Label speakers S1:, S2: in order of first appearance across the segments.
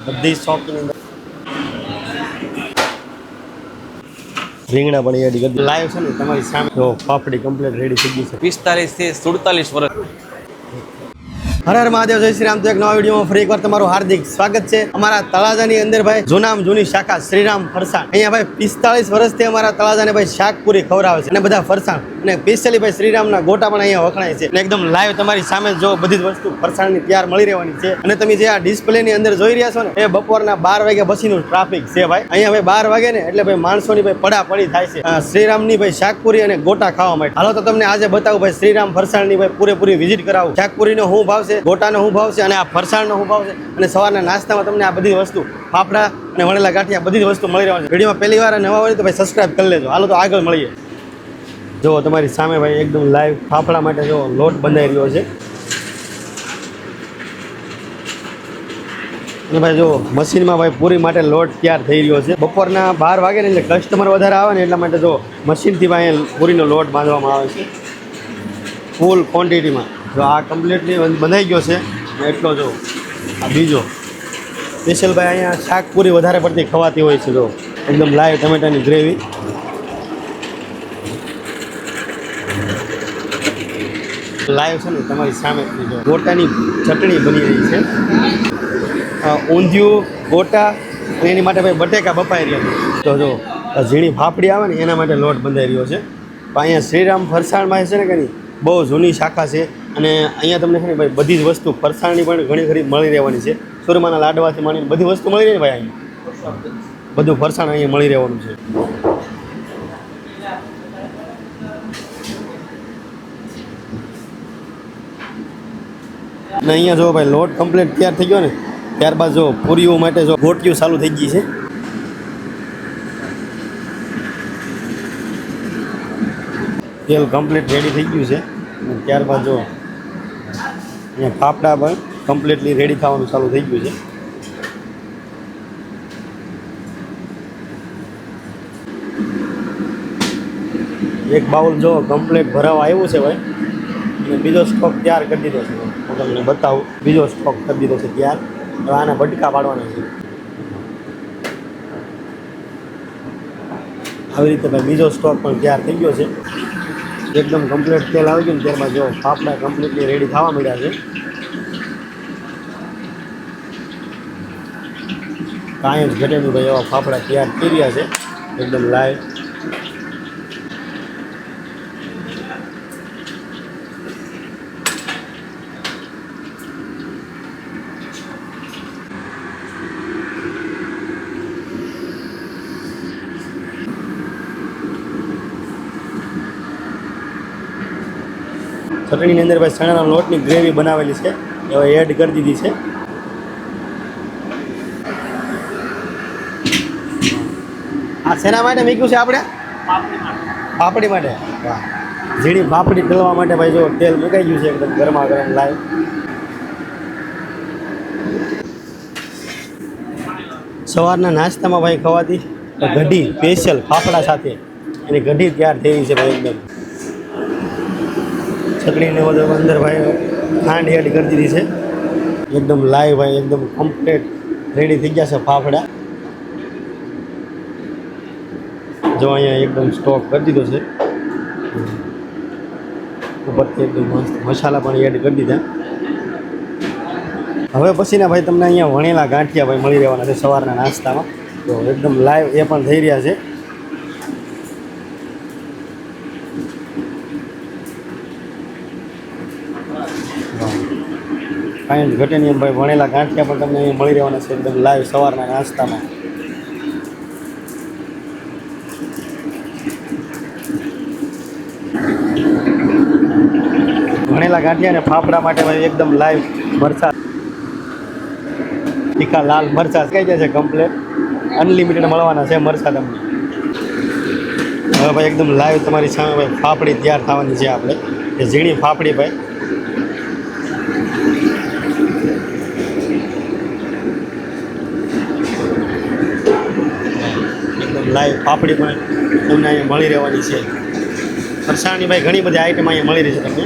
S1: બધી શોપની અંદર રીંગણા પણ એડી કરી લાઈવ છે ને તમારી સામે જો પાપડી કમ્પ્લીટ રેડી થઈ ગઈ છે
S2: 45 થી 47 વર્ષ।
S1: હર હર મહાદેવ, જય શ્રી રામ। તો એક નવા વિડીયોમાં ફરી એકવાર તમારું હાર્દિક સ્વાગત છે। અમારા તળાજાની અંદર ભાઈ જૂનામ જૂની શાખા શ્રીરામ ફરસાણ, અહીંયા ભાઈ 45 વર્ષથી અમારા તળાજાને ભાઈ શાકપુરી ખવડાવે છે અને બધા ફરસાણ અને સ્પેશિયલી ભાઈ શ્રીરામના ગોટા પણ અહીંયા વખણાય છે અને એકદમ લાઈવ તમારી સામે જો બધી જ વસ્તુ ફરસાણની તૈયાર મળી રહેવાની છે। અને તમે જે આ ડિસ્પ્લેની અંદર જોઈ રહ્યા છો ને એ બપોરના 12 વાગ્યા પછીનું ટ્રાફિક છે ભાઈ। અહીંયા ભાઈ 12 વાગે ને એટલે ભાઈ માણસોની ભાઈ પડાપડી થાય છે શ્રીરામની ભાઈ શાકપુરી અને ગોટા ખાવા માટે। હાલો તો તમને આજે બતાવું ભાઈ શ્રીરામ ફરસાણની ભાઈ પૂરેપૂરી વિઝિટ કરાવું। શાકપુરીનો શું ભાવ છે, ગોટાનો શું ભાવ છે અને આ ફરસાણનો શું ભાવ છે અને સવારના નાસ્તામાં તમને આ બધી વસ્તુ ફાફડા અને વણેલા ગાંઠિયા બધી જ વસ્તુ મળી રહેવાની છે। વિડીયોમાં પહેલી વાર નવા હોય તો ભાઈ સબસ્ક્રાઇબ કરી લેજો। હાલો તો આગળ મળીએ। જો તમારી સામે ભાઈ એકદમ લાઈવ ફાફડા માટે જો લોટ બંધાઈ રહ્યો છે અને ભાઈ જો મશીનમાં ભાઈ પૂરી માટે લોટ તૈયાર થઈ રહ્યો છે। બપોરના 12 વાગે ને એટલે કસ્ટમર વધારે આવે ને એટલા માટે જો મશીનથી ભાઈ પૂરીનો લોટ બાંધવામાં આવે છે ફૂલ ક્વોન્ટિટીમાં। જો આ કમ્પ્લીટલી બંધાઈ ગયો છે એટલો જો આ બીજો સ્પેશિયલ ભાઈ અહીંયા શાકપુરી વધારે પડતી ખવાતી હોય છે। જો એકદમ લાઈવ ટમેટાની ગ્રેવી લાઈવ છે ને તમારી સામે જો ગોટાની ચટણી બની રહી છે, ઊંધિયું ગોટા અને એની માટે ભાઈ બટેકા બફાઈ રહ્યા છે। તો જો ઝીણી ફાફડી આવે ને એના માટે લોટ બંધાઈ રહ્યો છે। તો અહીંયા શ્રીરામ ફરસાણમાં છે ને કે નહીં બહુ જૂની શાખા છે અને અહીંયા તમને છે ને ભાઈ બધી જ વસ્તુ ફરસાણની પણ ઘણી ખરી મળી રહેવાની છે। સુરમાના લાડવાથી માંડીને બધી વસ્તુ મળી રહે ભાઈ અહીંયા બધું ફરસાણ અહીંયા મળી રહેવાનું છે। અને અહીંયા જો ભાઈ લોટ કમ્પ્લીટ તૈયાર થઈ ગયો ને ત્યારબાદ જો પૂરીઓ માટે જો ગોટીઓ ચાલુ થઈ ગઈ છે। તેલ કમ્પ્લીટ રેડી થઈ ગયું છે અને ત્યારબાદ જો અહીંયા ફાફડા પણ કમ્પ્લીટલી રેડી થવાનું ચાલુ થઈ ગયું છે। એક બાઉલ જો કમ્પ્લીટ ભરાવા આવ્યું છે ભાઈ અને બીજો સ્ટોક તૈયાર કરી દીધો છે। હું તમને બતાવું, બીજો સ્ટોક કરી દીધો છે તૈયાર। હવે આના બટકા પાડવાના છે આવી રીતે ભાઈ બીજો સ્ટોક પણ તૈયાર થઈ ગયો છે। એકદમ કમ્પ્લીટ તેલ આવી ગયું ને ત્યારબાદ જો ફાફડા કમ્પ્લીટલી રેડી થવા મળ્યા છે। કાંઈ જ ઘટે નહીં ભાઈ એવા ફાફડા તૈયાર થઈ રહ્યા છે એકદમ લાઈવ। ચટણીની અંદર ભાઈ ચણાના લોટની ગ્રેવી બનાવેલી છે હવે એડ કરી દીધી છે। આ શેના માટે મૂક્યું છે આપણે? પાપડી માટે। વાહ, ઝીણી પાપડી તળવા માટે ભાઈ જો તેલ મુકાઈ ગયું છે એકદમ ગરમા ગરમ લાઈવ। સવારના નાસ્તામાં ભાઈ ખવાતી કઢી સ્પેશિયલ ફાફડા સાથે એની કઢી તૈયાર થઈ છે ભાઈ એકદમ। ચટણીને બધું અંદર ભાઈ ખાંડ એડ કરી દીધી છે એકદમ લાઈવ ભાઈ એકદમ કમ્પ્લીટ રેડી થઈ ગયા છે ફાફડા। જો અહીંયા એકદમ સ્ટોક કરી દીધો છે ઉપરથી એકદમ મસ્ત મસાલા પણ એડ કરી દીધા। હવે પછીના ભાઈ તમને અહીંયા વણેલા ગાંઠિયા ભાઈ મળી રહેવાના છે સવારના નાસ્તામાં। તો એકદમ લાઈવ એ પણ થઈ રહ્યા છે। કાંઈ ઘટે નહીં એમ ભાઈ વણેલા ગાંઠિયા પણ તમને અહીંયા મળી રહેવાના છે એકદમ લાઈવ સવારના નાસ્તામાં। વણેલા ગાંઠિયા અને ફાફડા માટે ભાઈ એકદમ લાઈવ મરચાં તીખા લાલ મરચાં કઈ જાય છે કમ્પ્લેટ અનલિમિટેડ મળવાના છે મરચાં તમને। હવે ભાઈ એકદમ લાઈવ તમારી સામે ભાઈ ફાફડી તૈયાર થવાની છે આપણે એ ઝીણી ફાફડી ભાઈ લાઈવ પાપડી પણ તમને અહીંયા મળી રહેવાની છે। ફરસાણની ભાઈ ઘણી બધી આઈટમ અહીંયા મળી રહી છે તમને।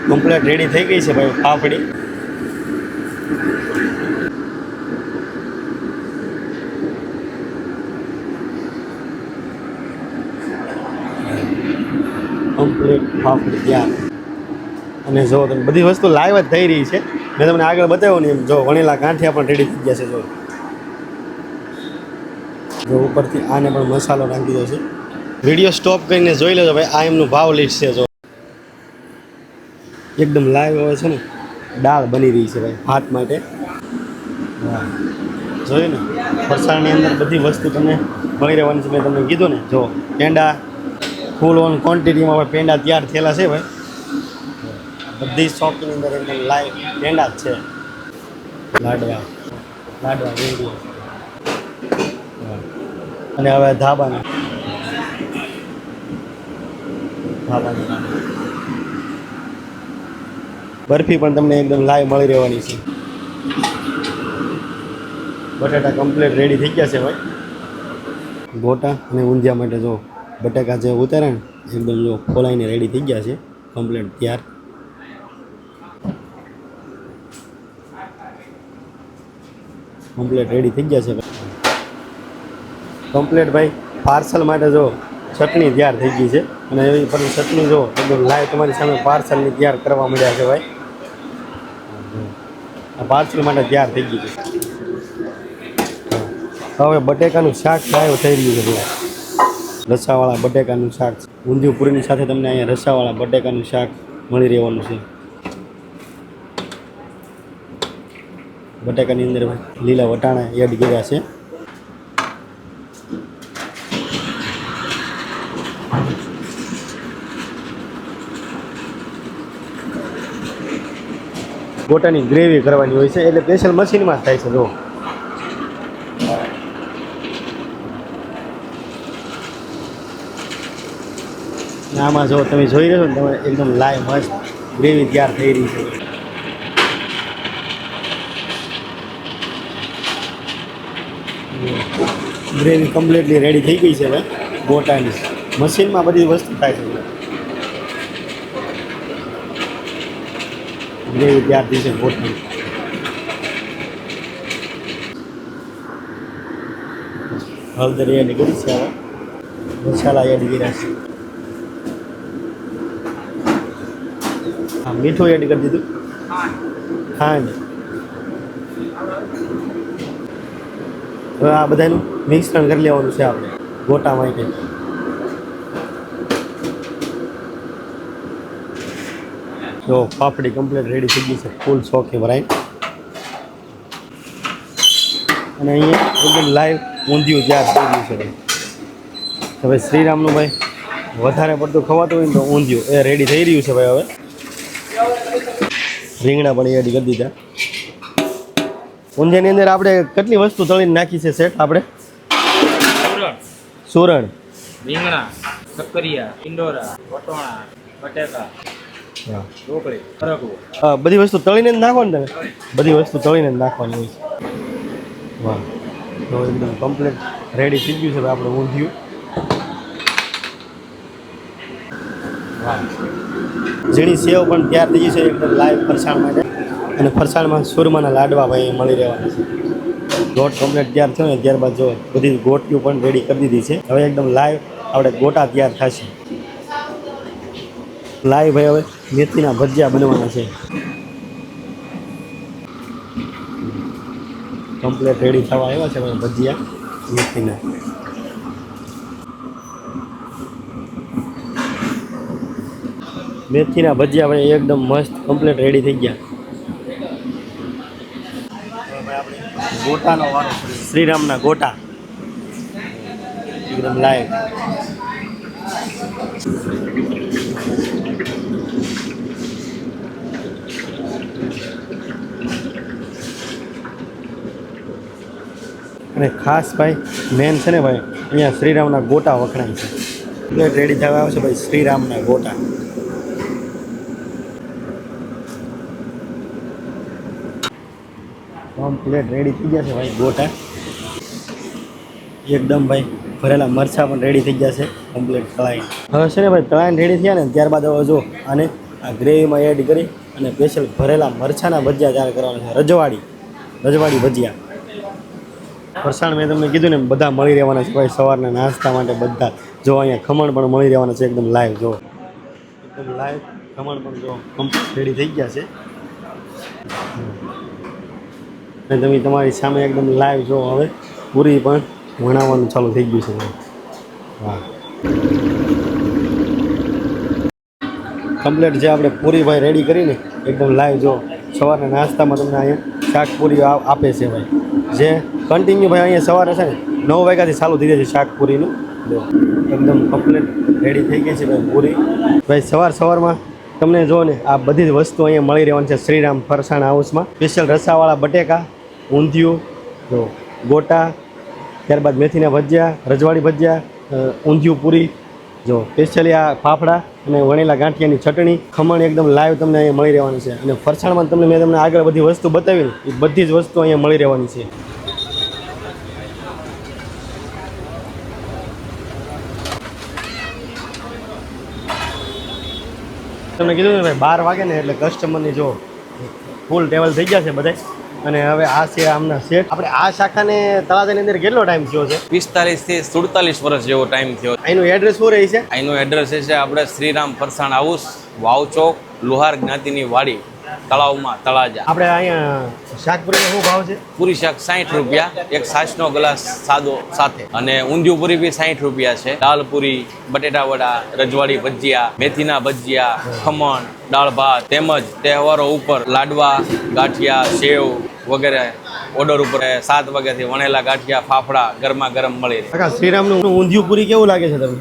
S1: કમ્પ્લીટ રેડી થઈ ગઈ છે ભાઈ પાપડી. કમ્પ્લીટ પાપડી તૈયાર. અને જો તમે બધી વસ્તુ લાઈવ જ થઈ રહી છે. મેં તમને આગળ બતાવ્યું ને એમ જો વણેલા ગાંઠિયા પણ રેડી થઈ ગયા છે. જો ઉપરથી આને પણ મસાલો નાખી દીધો છે. વિડીયો સ્ટોપ કરીને જોઈ લેજો ભાઈ, આ એમનું ભાવ લિસ્ટ છે. જો એકદમ લાઈવ હોય છે ને, દાળ બની રહી છે ભાઈ ભાત માટે. હા જોયું ને, ફરસાણની અંદર બધી વસ્તુ તમને મળી રહેવાની છે. મેં તમને કીધું ને, જો પેંડા ફૂલ ઓન ક્વોન્ટિટીમાં ભાઈ પેંડા તૈયાર થયેલા છે ભાઈ. બધી શોપની અંદર એકદમ લાઈવ પેંડા જ છે. લાડવા રેડી. અને હવે ધાબાની બરફી પણ તમને એકદમ લાઈવ મળી રહેવાની છે. બટાટા કમ્પ્લીટ રેડી થઈ ગયા છે ભાઈ. ગોટા અને ઊંધિયા માટે જો બટાકા જે ઉતારે ને એકદમ જો ખોલાઈને રેડી થઈ ગયા છે કમ્પ્લીટ તૈયાર. કમ્પ્લીટ રેડી થઈ ગયા છે ભાઈ. કમ્પ્લીટ ભાઈ પાર્સલ માટે જો ચટણી તૈયાર થઈ ગઈ છે. અને એવી પણ ચટણી જો એકદમ લાઈવ તમારી સામે પાર્સલની તૈયાર કરવા મળ્યા છે ભાઈ. આ પાર્સલ માટે તૈયાર થઈ ગઈ છે. હવે બટેકાનું શાક લાઈવ થઈ રહ્યું છે ભાઈ. રસાવાળા બટેકાનું શાક, ઊંધિયું પૂરીની સાથે તમને અહીંયા રસાવાળા બટેકાનું શાક મળી રહેવાનું છે. બટેકાની અંદર લીલા વટાણા એડ કર્યા છે. ગોટાની ગ્રેવી કરવાની હોય છે એટલે સ્પેશિયલ મશીનમાં જ થાય છે. જો આમાં જો તમે જોઈ રહ્યો છો ને, તમે એકદમ લાઈવ મસ્ત ગ્રેવી તૈયાર થઈ રહી છે. ગ્રેવી કમ્પ્લીટલી રેડી થઈ ગઈ છે ભાઈ ગોટાની. મશીનમાં બધી વસ્તુ થાય છે. ગ્રેવી તૈયાર થઈ છે ગોટાની. હળદર એડ કરી છે. હવે મસાલા એડ કર્યા છે. હા મીઠું એડ કરી દીધું. ખાંડ. હવે આ બધાનું મિશ્રણ કરી લેવાનું છે આપણે ગોટા માટે. જો પાપડી કમ્પ્લીટ રેડી થઈ ગઈ છે ફૂલ શોખી ભરાઈ. અને અહીંયા એકદમ લાઈવ ઊંધિયું તૈયાર થઈ ગયું છે ભાઈ. હવે શ્રીરામનું ભાઈ વધારે પડતું ખવાતું હોય ને તો ઊંધિયું એ રેડી થઈ રહ્યું છે ભાઈ. હવે રીંગણા પણ એડ કરી દીધા. ઊંધિયાની અંદર આપણે કેટલી વસ્તુ તળીને નાખી છે સેટ આપણે? સુરણ,
S3: રીંગણા, સક્કરિયા, ઈંડોરા, વટોણા, બટેકા, ઢોકળી, સરગવો.
S1: હા બધી વસ્તુ તળીને જ નાખો ને તમે? બધી વસ્તુ તળીને જ નાખવાની હોય છે. વાહ તો એકદમ કમ્પ્લીટ રેડી થઈ ગયું છે ભાઈ આપણે ઊંધિયું. વાહ ઝીણી સેવ પણ તૈયાર થઈ ગઈ છે એકદમ લાઈવ ફરસાણ માટે. અને ફરસાણમાં સુરમાના લાડવા ભાઈ મળી રહેવાના છે. લોટ કમ્પ્લીટ તૈયાર થયો ને ત્યારબાદ જો બધી ગોટીઓ પણ રેડી કરી દીધી છે. હવે એકદમ લાઈવ આપણે ગોટા તૈયાર થશે. લાઈવ ભાઈ હવે મેથીના ભજીયા બનવાના છે. કમ્પ્લીટ રેડી થવા આવ્યા છે ભાઈ ભજીયા મેથીના. મેથીના ભજીયા ભાઈ એકદમ મસ્ત કમ્પ્લીટ રેડી થઈ ગયા. ગોટાનો વારો શ્રીરામના ગોટા એકદમ લાઈવ. અને ખાસ ભાઈ મેન છે ને ભાઈ અહીંયા શ્રીરામના ગોટા વખણાય છે. પ્લેટ રેડી થવા આવે છે ભાઈ શ્રીરામના ગોટા. કમ્પ્લીટ રેડી થઈ ગયા છે ભાઈ ગોટા. એકદમ ભાઈ ભરેલા મરચાં પણ રેડી થઈ ગયા છે કમ્પ્લીટ તળાઈ. હવે છે ને ભાઈ તળાઈને રેડી થયા ને ત્યારબાદ હવે જો આને આ ગ્રેવીમાં એડ કરી અને સ્પેશિયલ ભરેલા મરચાના ભજીયા તૈયાર કરવાના છે. રજવાડી ભજીયા. ફરસાણ મેં તમને કીધું ને બધા મળી રહેવાના છે ભાઈ સવારના નાસ્તા માટે બધા. જો અહીંયા ખમણ પણ મળી રહેવાના છે એકદમ લાઈવ. જો એકદમ લાઈવ ખમણ પણ જો કમ્પ્લીટ રેડી થઈ ગયા છે. અને તમે તમારી સામે એકદમ લાઈવ જો હવે પૂરી પણ વણાવવાનું ચાલુ થઈ ગયું છે. વાહ, કમ્પ્લીટ જે આપણે પૂરી ભાઈ રેડી કરીને એકદમ લાઈવ જો સવારના નાસ્તામાં તમને અહીંયા શાક પૂરી આપે છે ભાઈ. જે કન્ટિન્યુ ભાઈ અહીંયા સવારે છે ને 9 વાગ્યાથી ચાલુ થઈ જાય છે શાક પૂરીનું. જો એકદમ કમ્પ્લીટ રેડી થઈ ગઈ છે ભાઈ પૂરી. ભાઈ સવારમાં તમને જો ને આ બધી જ વસ્તુ અહીંયા મળી રહેવાની છે શ્રીરામ ફરસાણ હાઉસમાં. સ્પેશિયલ રસાવાળા બટેકા, ઊંધિયું, જો ગોટા, ત્યારબાદ મેથીના ભજીયા, રજવાડી ભજીયા, ઊંધિયું પૂરી, જો સ્પેશિયલી આ ફાફડા અને વણેલા ગાંઠિયાની ચટણી, ખમણ એકદમ લાઈવ તમને અહીંયા મળી રહેવાની છે. અને ફરસાણમાં મેં તમને આગળ બધી વસ્તુ બતાવી ને એ બધી જ વસ્તુ અહીંયા મળી રહેવાની છે. તમને કીધું ને ભાઈ 12 વાગે ને એટલે કસ્ટમરની જો ફૂલ ટેબલ થઈ ગયા છે બધા. અને હવે આ છે આમના સેટ. આપણે આ શાખાને તળાજાની અંદર કેટલો ટાઈમ થયો છે?
S2: 45 થી 47 વર્ષ જેવો ટાઈમ થયો.
S1: એનું એડ્રેસ શું રહી છે?
S2: અહીંનું એડ્રેસ છે આપણે શ્રીરામ ફરસાણ હાઉસ, વાવ ચોક, લુહાર જ્ઞાતિની વાડી, તળાવમાં, તળાજા.
S1: આપણે અહીંયા શાકપુરીનો શું ભાવ છે?
S2: પૂરી શાક 60 રૂપિયા, એક છાશનો ગ્લાસ સાદો સાથે. અને ઊંધિયું પૂરી બી 60 રૂપિયા છે. દાલ પૂરી, બટેટા વડા, રજવાડી ભજીયા, મેથીના ભજીયા, ખમણ, દાળ ભાત, તેમજ તહેવારો ઉપર લાડવા, ગાંઠિયા, સેવ વગેરે ઓર્ડર ઉપર 7 વાગ્યાથી વણેલા ગાંઠિયા, ફાફડા ગરમા ગરમ મળી રહે.
S1: કાકા શ્રીરામનું ઊંધિયું પૂરી કેવું લાગે છે? તમે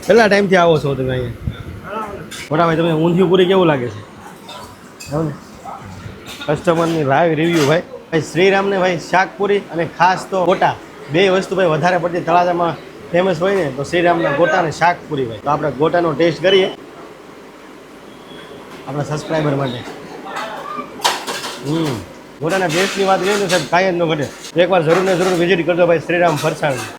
S1: કેટલા ટાઈમથી આવો છો તમે અહીંયા? મોટા ભાઈ તમે ઊંધિયું પૂરી કેવું લાગે છે? કસ્ટમરની લાઈવ રિવ્યૂ ભાઈ શ્રીરામને ભાઈ શાકપુરી અને ખાસ તો ગોટા બે વસ્તુ ભાઈ વધારે પડતી તળાજામાં ફેમસ હોય ને તો શ્રીરામના ગોટા અને શાકપુરી ભાઈ. તો આપણે ગોટાનો ટેસ્ટ કરીએ આપણા સબસ્ક્રાઈબર માટે. ગોટાના ટેસ્ટની વાત કરીએ તો સાહેબ કાંઈ જ ન ઘટે. એકવાર જરૂર ને જરૂર વિઝિટ કરજો ભાઈ શ્રીરામ ફરસાણ.